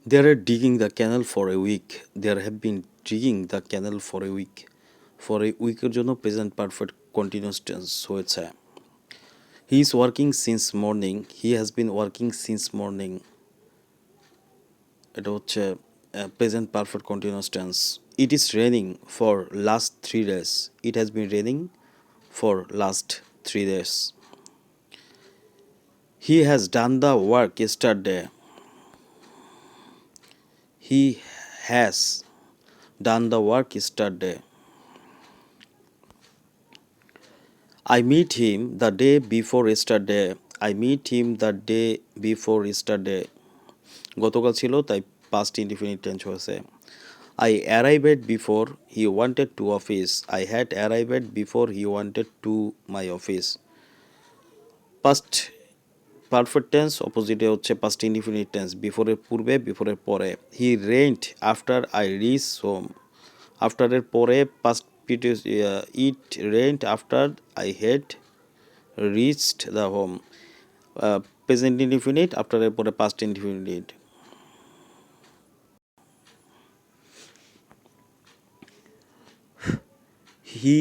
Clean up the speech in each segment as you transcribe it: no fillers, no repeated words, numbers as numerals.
They are digging the canal for a week. There have been digging the canal for a week. For a week জন্য present perfect continuous tense হয়েছে. He is working since morning. He has been working since morning. এটা হচ্ছে present perfect continuous tense. It is raining for last 3 days. It has been raining for last 3 days. He has done the work yesterday. He has done the work yesterday. I meet him the day before yesterday. I meet him the day before yesterday. গতকাল ছিল তাই past indefinite tense হয়েছে. I arrived before he wanted to office. I had arrived before he wanted to my office. Past perfect tense opposite হচ্ছে past indefinite tense. Before এর পূর্বে before এর পরে. He rained after I reached home. After এর পরে past it rained after I had reached the home. Present indefinite after এর পরে past indefinite. he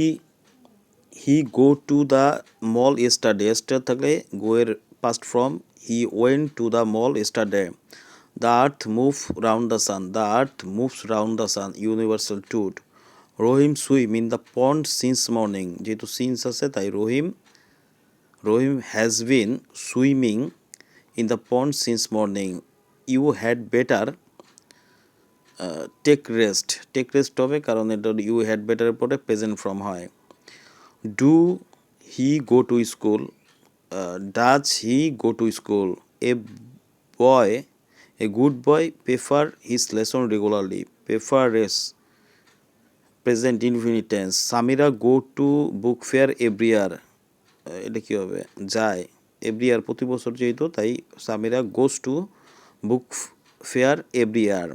he go to the mall yesterday. yesterday থাকলে go এর past form. He went to the mall yesterday. The earth move round the sun. The earth moves round the sun. Universal truth. Rahim swim in the pond since morning. যেহেতু since আছে তাই রহিম has been swimming in the pond since morning. You had better take rest. Take rest হবে কারণ এটা you had better এর পরে present form হয়. Do he go to school? Does he go to school? Boy, a good boy prefer his lesson regularly. Prefers present infinite tense. Samira go to book fair every year. এটা কি হবে? যায় every year প্রতি বছর যেহেতু তাই Samira goes to book fair every year.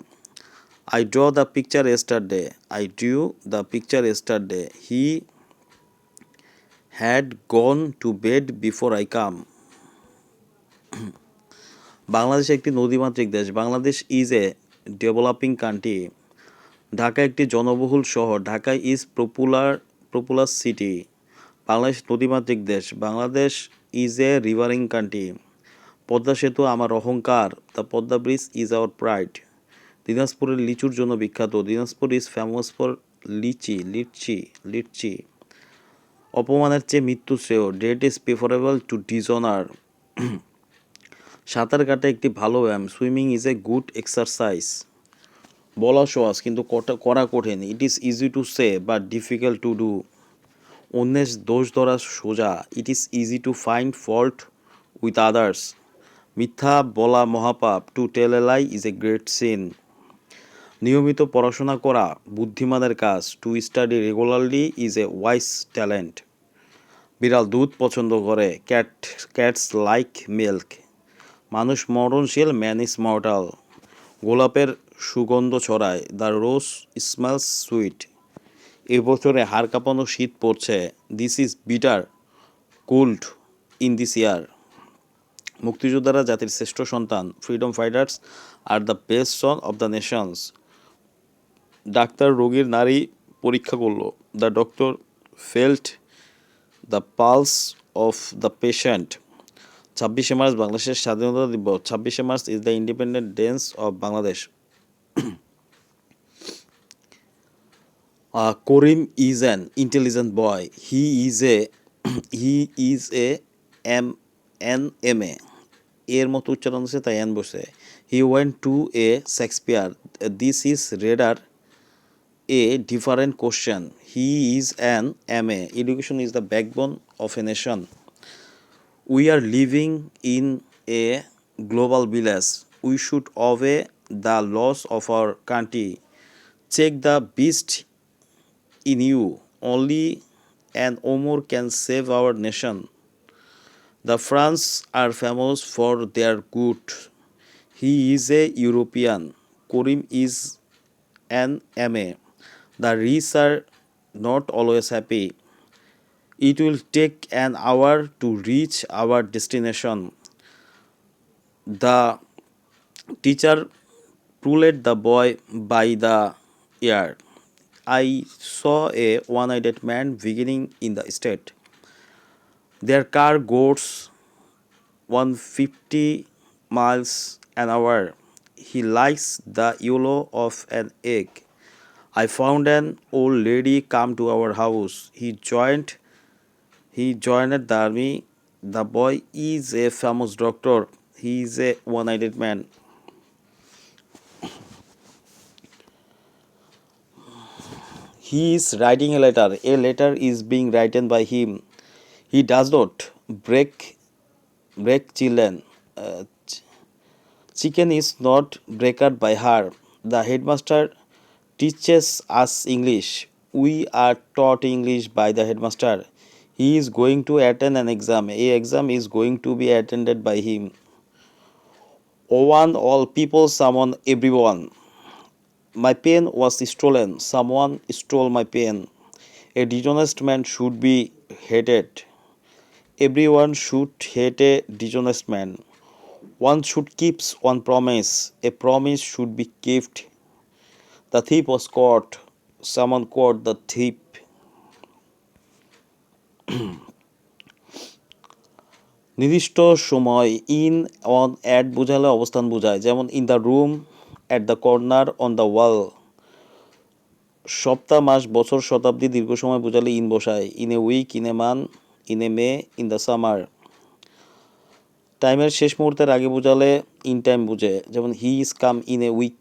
I draw the picture yesterday. I drew the picture yesterday. He had gone to bed before I come. Bangladesh একটি নদীমাতৃক দেশ. Bangladesh is a developing country. Dhaka একটি জনবহুল শহর. Dhaka is popular city. Bangladesh নদীমাতৃক দেশ. Bangladesh is a rivering country. Padma সেতু আমার অহংকার. The Padma bridge is our pride. দিনাজপুরের লিচুর জন্য বিখ্যাত. Dinajpur is famous for litchi. অপমানের চেয়ে মৃত্যু শ্রেয়. Death is preferable to dishonour. সাঁতার কাটা একটি ভালো ব্যায়াম. Swimming is a good exercise. বলা সহজ কিন্তু করা কঠিন. It is easy to say but difficult to do. অন্যের দোষ ধরা সোজা. It is easy to find fault with others. মিথ্যা বলা মহাপাপ. To tell a lie is a great sin. নিয়মিত পড়াশোনা করা বুদ্ধিমানের কাজ. To study regularly is a wise talent. বিড়াল দুধ পছন্দ করে. Cats like milk. মানুষ মরণশীল. Man is mortal. গোলাপের সুগন্ধ ছড়ায়. The rose smells sweet. এবছরে হাড় কাঁপানো শীত পড়ছে. This is bitter cold in this year. মুক্তিযোদ্ধারা জাতির শ্রেষ্ঠ সন্তান. Freedom fighters are the best son of the nations. Doctor রোগীর নাড়ি পরীক্ষা করল. The doctor felt the pulse of the patient. 26শে মার্চ বাংলাদেশের স্বাধীনতা দিবস. 26শে March is the independent dens of Bangladesh. Karim is an intelligent boy. He is a M A. এর মতো উচ্চারণ আছে তাই এন বসে. He went to a Shakespeare. This is rather a different question. He is an M A. Education is the backbone of a nation. We are living in a global village. We should obey the laws of our country. Check the beast in you. Only an Omar can save our nation. The France are famous for their good. He is a European. Karim is an MA. The rich are not always happy. It will take an hour to reach our destination. The teacher pulled the boy by the ear. I saw a one-eyed man beginning in the state. Their car goes 150 miles an hour. He likes the yellow of an egg. I found an old lady come to our house. He joined the army. The boy is a famous doctor. He is a one-eyed man. He is writing a letter. A letter is being written by him. He does not break children. Chicken is not breaked by her. The headmaster teaches us English. We are taught English by the headmaster. He is going to attend an exam. A exam is going to be attended by him. One, all people, someone, everyone. My pen was stolen. Someone stole my pen. A dishonest man should be hated. Everyone should hate a dishonest man. One should keep one promise. A promise should be kept. The thief was caught. Someone caught the thief. নির্দিষ্ট সময় in on at বোঝালে অবস্থান বোঝায়, যেমন in the room, at the corner, on the wall. সপ্তাহ, মাস, বছর, শতাব্দী, দীর্ঘ সময় বোঝালে ইন বসায়, in a week, in a month, in a May, in the summer. টাইমের শেষ মুহূর্তের আগে বোঝালে ইন টাইম বোঝে, যেমন he is come in a week.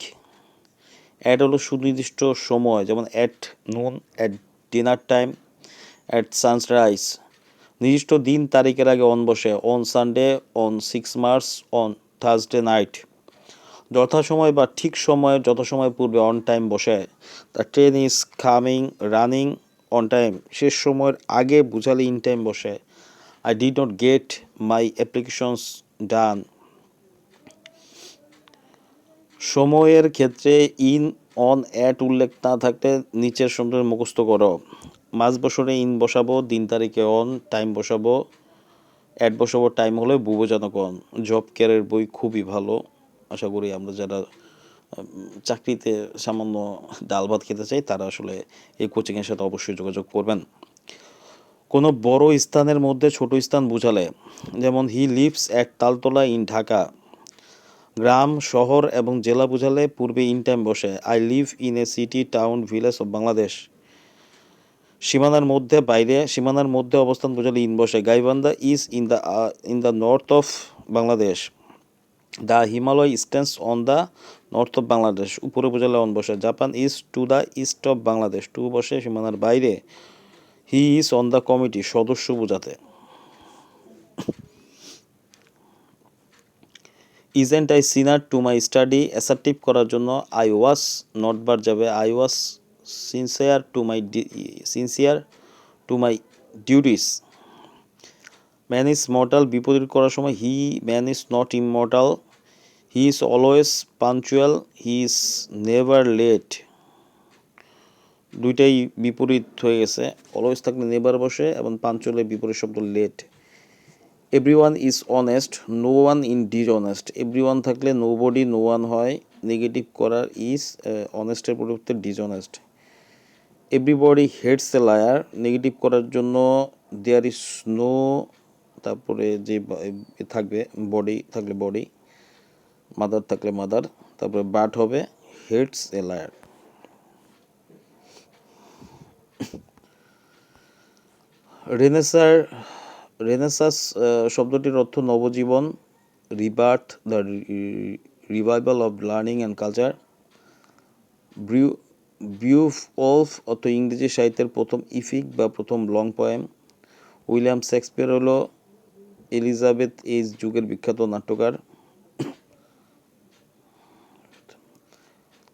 At হলো সুনির্দিষ্ট সময়, যেমন at noon, at dinner time, at sunrise. নির্দিষ্ট দিন তারিখের আগে অন বসে, on Sunday, on 6 March, on Thursday night. যথাসময় বা ঠিক সময়ের যথাসময় পূর্বে অন টাইম বসে, the train is coming running on time. শেষ সময়ের আগে বুঝালে ইন টাইম বসে, I did not get my applications done. সময়ের ক্ষেত্রে ইন, অন, অ্যাট উল্লেখ না থাকলে নিচের শব্দের মুখস্থ করো। মাস বছরে ইন বসাবো, দিন তারিখে অন, টাইম বসাবো, অ্যাট বসাবো, টাইম হলে বুবোজানক অন। জব কেয়ারের বই খুবই ভালো। আশা করি আমরা যারা চাকরিতে সামান্য ডাল ভাত খেতে চাই তারা আসলে এই কোচিংয়ের সাথে অবশ্যই যোগাযোগ করবেন। কোনো বড় স্থানের মধ্যে ছোট স্থান বোঝালে, যেমন he lives at Taltala in Dhaka. গ্রাম, শহর এবং জেলা বোঝালে পূর্বে ইন টাইম বসে, I live in a city, town, village of Bangladesh. সীমানার মধ্যে, বাইরে, সীমানার মধ্যে অবস্থান বোঝালে ইন বসে, Gaibandha is in the north of Bangladesh. The Himalaya stands on the north of Bangladesh, উপরে বোঝালে অন বসে। Japan is to the east of Bangladesh, to বসে সীমানার বাইরে। He is on the committee, সদস্য বোঝাতে। ইজেন্ট I sincere to my study, assertive করার জন্য আই ওয়াজ নট বার যাবে, I was sincere to my duties. Man is mortal, বিপরীত করার সময় হি, man is not immortal. He is always punctual, he is never late. দুইটাই বিপরীত হয়ে গেছে, অলওয়েজ থাকলে নেভার বসে এবং পাঞ্চুয়ালের বিপরীত শব্দ late. Everyone is honest, no one in dishonest. Everyone থাকলে নোবডি, নো ওয়ান হয়, নেগেটিভ করার ইজ, অনেস্টের পরিবর্তে dishonest. Everybody hates a liar, negative করার জন্য দেয়ার ইজ নো, তারপরে যে থাকবে বডি থাকলে বডি, মাদার থাকলে মাদার, তারপরে বাট হবে হেটস এ লায়ার। রেনেসাস শব্দটির অর্থ নবজীবন, rebirth, the revival of learning and culture. Beowulf অর্থ ইংরেজি সাহিত্যের প্রথম ইপিক বা প্রথম লং পোয়েম। উইলিয়াম শেক্সপিয়ার হলো এলিজাবেথ এইজ যুগের বিখ্যাত নাট্যকার।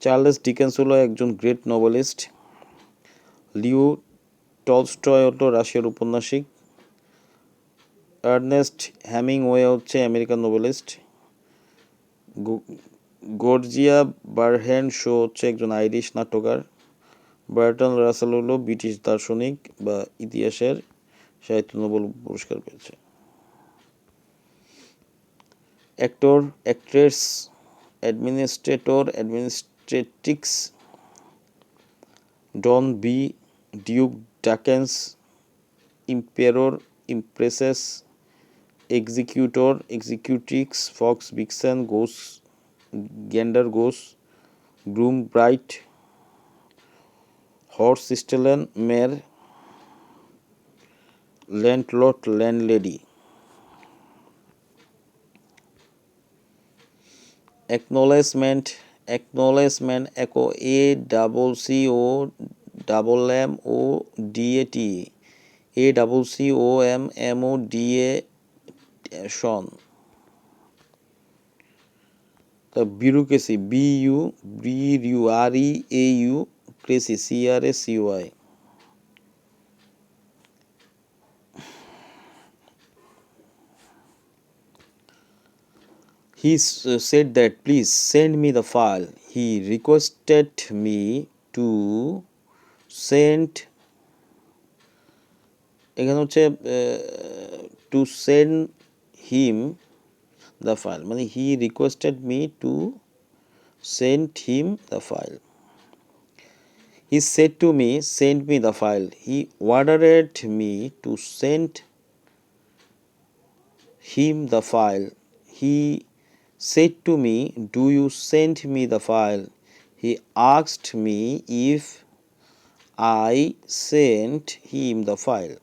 চার্লস ডিকেন্স হলো একজন গ্রেট নোবেলিস্ট। লিও টলস্টয় হলো রাশিয়ার উপন্যাসিক। আর্নেস্ট হেমিংওয়ে হচ্ছে আমেরিকান নোবেলিস্ট। গর্জিয়া বারহ্যান্ড শো হচ্ছে একজন আইরিশ নাট্যকার। বার্ট্রান্ড রাসেল হলো ব্রিটিশ দার্শনিক বা ইতিহাসের, সাহিত্য নোবেল পুরস্কার পেয়েছে। Actor, actress, administrator, administratrix, Don B, Duke, Duchess, Emperor, Empresses, executor, executrix, fox, vixen, goose, gander, goose, groom, bride, horse, stallion, mare, landlord, landlady. Acknowledgement, acknowledgement, echo, a double c o double m o d a t, a double c o m m o d a shon. The bureaucracy, b u b u r e a u, crazy, c r a c y. He said that please send me the file. He requested me to send, এখানে হচ্ছে to send him the file, মানে he requested me to send him the file. He said to me send me the file. He ordered me to send him the file. He said to me, do you send me the file? He asked me if I sent him the file.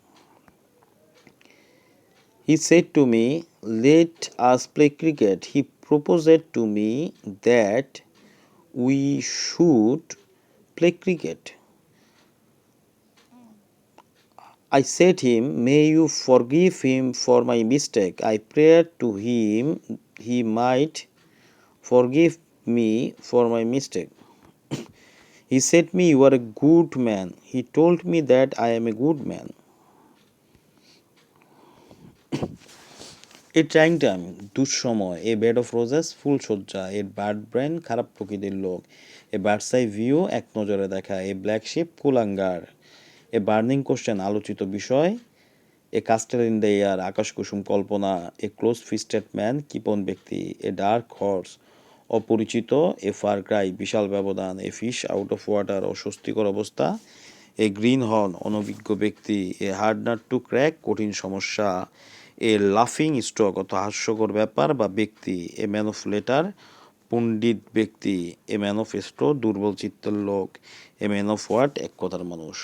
He said to me, let us play cricket. He proposed to me that we should play cricket. I said him, may you forgive him for my mistake. I prayed to him he might forgive me for my mistake. He said me, you are a good man. He told me that I am a good man. A trying time, দুঃসময়, a bed of roses, ফুল সজ্জা, a bad brain, খারাপ প্রকৃতির লোক, a bird's eye view, এক নজরে দেখা, a black sheep, কুলাঙ্গার, a burning question, আলোচিত বিষয়, a castle in the air, Akash Kusum Kalpana, a close fisted man, কৃপণ ব্যক্তি, a dark horse, অপরিচিত, এ ফার ক্রাই, বিশাল ব্যবধান, a fish out of water, অস্বস্তিকর অবস্থা, এ গ্রিন হর্ন, অনভিজ্ঞ ব্যক্তি, এ হার্ড নাট টু ক্র্যাক, কঠিন সমস্যা, এ লাফিং স্টক অর্থাৎ হাস্যকর ব্যাপার বা ব্যক্তি, এ ম্যান অফ লেটার, পণ্ডিত ব্যক্তি, এ ম্যান অফ স্ট্রো, দুর্বল চিত্তের লোক, এ ম্যান অফ ওয়ার্ড, এক কথার মানুষ।